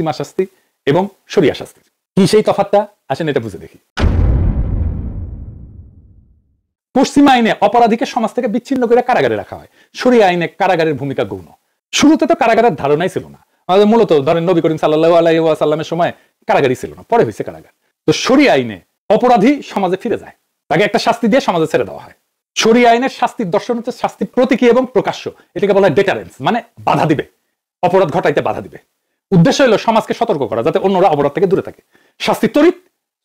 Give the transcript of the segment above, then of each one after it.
পশ্চিমা শাস্তি এবং শরিয়া শাস্তি। কি সেই তফাৎটা, আসেন এটা বুঝে দেখি। পশ্চিমা আইনে অপরাধীকে সমাজ থেকে বিচ্ছিন্ন করে কারাগারে রাখা হয়, শরিয়া আইনে কারাগারের ভূমিকা গৌণ। শুরুতে তো কারাগারের ধারণাই ছিল না, আমাদের মূলত ধরেন নবী করিম সাল্লাল্লাহু আলাইহি ওয়াসাল্লামের সময় কারাগারই ছিল না, পরে হয়েছে কারাগার। তো শরিয়া আইনে অপরাধী সমাজে ফিরে যায়, তাকে একটা শাস্তি দিয়ে সমাজে ছেড়ে দেওয়া হয়। শরিয়া আইনের শাস্তির দর্শন হচ্ছে শাস্তি প্রতীকী এবং প্রকাশ্য, এটাকে বলা হয় ডেটারেন্স, মানে বাধা দিবে, অপরাধ ঘটাইতে বাধা দিবে। উদ্দেশ্য হলো সমাজকে সতর্ক করা যাতে অন্যরা অপরাধ থেকে দূরে থাকে। শাস্তি ত্বরিত,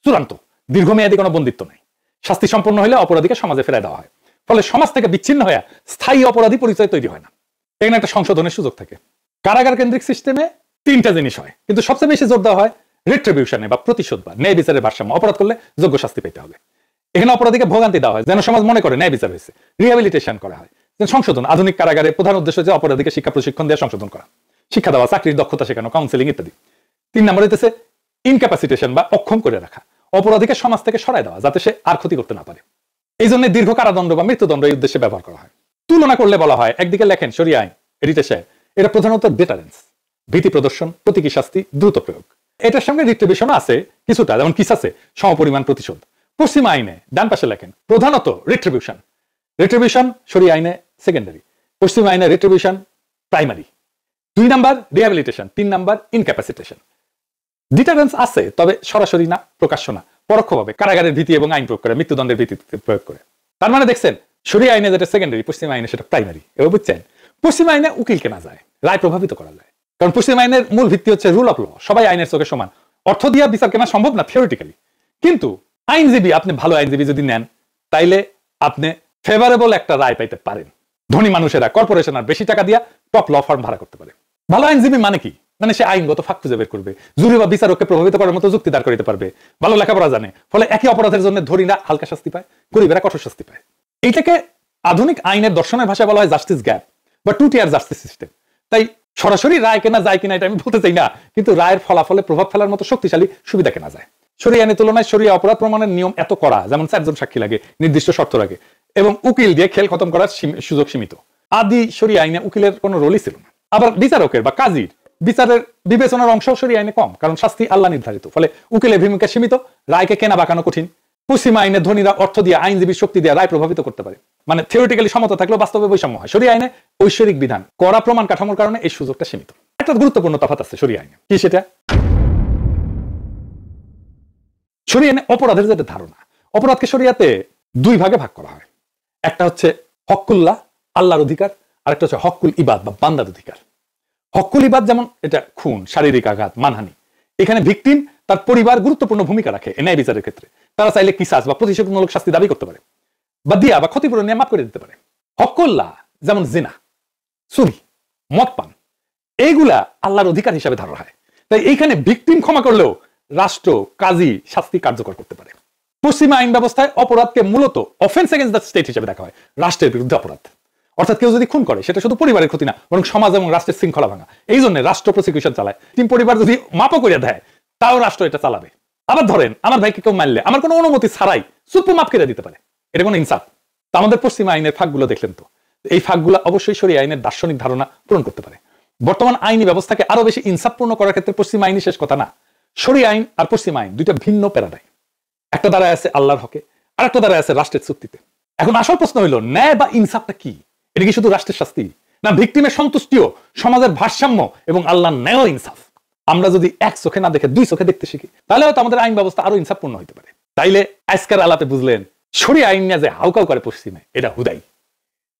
চূড়ান্ত, দীর্ঘমেয়াদী কোনো বন্দিত্ব নাই। শাস্তি সম্পন্ন হলে অপরাধীকে সমাজে ফেরায় দেওয়া হয়, ফলে সমাজ থেকে বিচ্ছিন্ন হয়ে স্থায়ী অপরাধী পরিচয় তৈরি হয় না। এখানে একটা সংশোধনের সুযোগ থাকে। কারাগার কেন্দ্রিক সিস্টেমে তিনটা জিনিস হয়, কিন্তু সবচেয়ে বেশি জোর দেওয়া হয় রিট্রিবিউশনে বা প্রতিশোধ বা ন্যায় বিচারের ভারসাম্য। অপরাধ করলে যোগ্য শাস্তি পেতে হবে। এখানে অপরাধীকে ভোগান্তি দেওয়া হয় যেন সমাজ মনে করে ন্যায় বিচার হয়েছে। রিহ্যাবিলিটেশন করা হয়, সংশোধন। আধুনিক কারাগারের প্রধান উদ্দেশ্য হচ্ছে অপরাধীকে শিক্ষা প্রশিক্ষণ দিয়ে সংশোধন করা, শিক্ষা দেওয়া, চাকরির দক্ষতা শেখানো, কাউন্সেলিং ইত্যাদি। 3 নম্বর হইতেছে ইনক্যাপাসিটেশন বা অক্ষম করে রাখা, অপরাধীকে সমাজ থেকে সরায় দেওয়া যাতে সে আর ক্ষতি করতে না পারে। এই জন্য দীর্ঘ কারাদণ্ড বা মৃত্যুদণ্ড এই উদ্দেশ্যে ব্যবহার করা হয়। তুলনা করলে বলা হয়, একদিকে লেখেন শরিয়া আইন এডিটর সাহেব, এটা প্রধানত ডেটারেন্স, ভীতি প্রদর্শন, প্রতীকী শাস্তি, দ্রুত প্রয়োগ। এটার সঙ্গে রিট্রিবিউশন আছে কিছুটা, যেমন কিসাসে সমপরিমাণ প্রতিশোধ। পশ্চিমা আইনে ডান পাশে লেখেন প্রধানত রিট্রিবিউশন, রিট্রিবিউশন শরিয়া আইনে সেকেন্ডারি, পশ্চিমা আইনে retribution primary. 2 number rehabilitation, 3 number ইনক্যাপাসিটেশন। Deterrence আছে, তবে সরাসরি না, প্রকাশ্য না, পরোক্ষভাবে কারাগারের ভীতি এবং আইন প্রয়োগ করে, মৃত্যুদণ্ডের ভিত্তিতে প্রয়োগ করে। তার মানে দেখছেন শরিয়া আইনে যেটা সেকেন্ডারি, পশ্চিমা আইনে সেটা প্রাইমারি। এবার বুঝছেন, পশ্চিমা আইনে উকিল কেনা যায়, রায় প্রভাবিত করা যায়, কারণ পশ্চিমা আইনের মূল ভিত্তি হচ্ছে রুল অফ ল, সবাই আইনের চোখে সমান। অর্থ দিয়া বিচার কেনা সম্ভব না থিওরিটিক্যালি, কিন্তু আইনজীবী, আপনি ভালো আইনজীবী যদি নেন তাইলে আপনি ফেভারেবল একটা রায় পাইতে পারেন। ধনী মানুষেরা, কর্পোরেশন আর বেশি টাকা দিয়া টপ ল ফার্ম ভাড়া করতে পারে। ভালো আইনজীবী মানে কি, মানে সে আইনগত ফাঁক খুঁজে বের করবে, জুরি বা বিচারককে প্রভাবিত করার মতো যুক্তি দাঁড় করিতে পারবে, ভালো লেখাপড়া জানে, ফলে একই অপরাধের জন্য ধনীরা হালকা শাস্তি পায়, গরিবেরা কঠোর শাস্তি পায়। এইটাকে আধুনিক আইনের দর্শনের ভাষায় বলা হয় জাস্টিস গ্যাপ বা 2 টিয়ার জাস্টিস সিস্টেম। তাই সরাসরি রায় কেনা যায় কিনা এটা আমি বলতে চাই না, কিন্তু রায়ের ফলাফলে প্রভাব ফেলার মতো শক্তিশালী সুবিধা কেনা যায়। শরিয়া আইনের তুলনায় শরিয়া অপরাধ প্রমাণের নিয়ম এত কড়া, যেমন 4 জন সাক্ষী লাগে, নির্দিষ্ট শর্ত লাগে, এবং উকিল দিয়ে খেল খতম করার সুযোগ সীমিত। আদি শরিয়া আইনে উকিলের কোনো রোলই ছিল না। আবার বিচারকের বা কাজীর বিচারের বিবেচনার অংশ শরিয়া আইনে কম, কারণ শাস্তি আল্লাহ নির্ধারিত, ফলে উকিলের ভূমিকা সীমিত, রায়কে কেনা বাঁকানো কঠিন। পশ্চিমা আইনে ধনীরা অর্থ দিয়ে, আইনজীবীর শক্তি দিয়ে রায় প্রভাবিত করতে পারে, মানে থিওরিটিক্যালি সমতা থাকলেও বাস্তবে বৈষম্য হয়। শরিয়া আইনে ঐশ্বরিক বিধান, কড়া প্রমাণ কাঠামোর কারণে এই সুযোগটা সীমিত। একটা গুরুত্বপূর্ণ তফাৎ আছে শরিয়া আইনে, কি সেটা? শরিয়া আইনে অপরাধের যেটা ধারণা, অপরাধকে শরিয়াতে 2 ভাগে ভাগ করা হয়। একটা হচ্ছে হক্কুল্লাহ, আল্লাহর অধিকার, আর একটা হচ্ছে হক্কুল ইবাদ বা বান্দার অধিকার। হক্কুল ইবাদ যেমন এটা খুন, শারীরিক আঘাত, মানহানি, এখানে ভিকটিম তার পরিবার গুরুত্বপূর্ণ ভূমিকা রাখে ন্যায় বিচারের ক্ষেত্রে। তারা চাইলে কিসাস বা প্রতিশোধমূলক শাস্তি দাবি করতে পারে, বা দিয়া বা ক্ষতিপূরণ নিয়ে মাফ করে দিতে পারে। হক্কুল্লাহ যেমন জিনা, চুরি, মদ পান, এইগুলা আল্লাহর অধিকার হিসাবে ধরা হয়। তাই এইখানে ভিকটিম ক্ষমা করলেও রাষ্ট্র, কাজী শাস্তি কার্যকর করতে পারে। পশ্চিমা আইন ব্যবস্থায় অপরাধকে মূলত অফেন্স এগেইনস্ট দ্য স্টেট হিসেবে দেখা হয়, রাষ্ট্রের বিরুদ্ধে অপরাধ। অর্থাৎ কেউ যদি খুন করে সেটা শুধু পরিবারের ক্ষতি না, বরং সমাজ এবং রাষ্ট্রের শৃঙ্খলা ভাঙা। এই জন্য রাষ্ট্র প্রসিকিউশন চালায়। টিম পরিবার যদি মাপও করে দেয় তাও রাষ্ট্র এটা চালাবে। আবার ধরেন আমার ভাইকে কেউ মারলে আমার কোনো অনুমতি ছাড়াই চুপ মাপ করে দিতে পারে, এটা কোনো ইনসাফ। তা আমাদের পশ্চিমা আইনের ফাঁকগুলো দেখলেন তো, এই ফাঁকগুলো অবশ্যই শরিয়া আইনের দার্শনিক ধারণা পূরণ করতে পারে। বর্তমান আইনি ব্যবস্থাকে আরো বেশি ইনসাফপূর্ণ করার ক্ষেত্রে পশ্চিমা আইনই শেষ কথা না। শরিয়া আইন আর পশ্চিমা আইন দুইটা ভিন্ন প্যারাডাইম, একটা দ্বারা আছে আল্লাহর হকে, আর একটা দ্বারা আছে রাষ্ট্রের চুক্তিতে। এখন আসল প্রশ্ন হইল, ন্যায় বা ইনসাফটা কি? এটা কি শুধু রাষ্ট্রের শাস্তি, না ভিকটিমের সন্তুষ্টিও, সমাজের ভারসাম্য এবং আল্লাহর ন্যায় ইনসাফ? আমরা যদি 1 চোখে না দেখে 2 চোখে দেখতে শিখি, তাহলে হয়তো আমাদের আইন ব্যবস্থা আরো ইনসাফপূর্ণ হতে পারে। তাইলে আজকের আলাপে বুঝলেন শরিয়া আইন নিয়ে যে হাউকাউ করে পশ্চিমে, এটা হুদাই,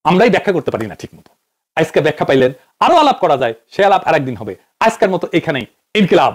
আমরাই ব্যাখ্যা করতে পারি না ঠিক মতো। আজকে ব্যাখ্যা পাইলেন, আরো আলাপ করা যায়, সে আলাপ আরেকদিন হবে। আজকের মতো এখানেই। ইনকিলাব।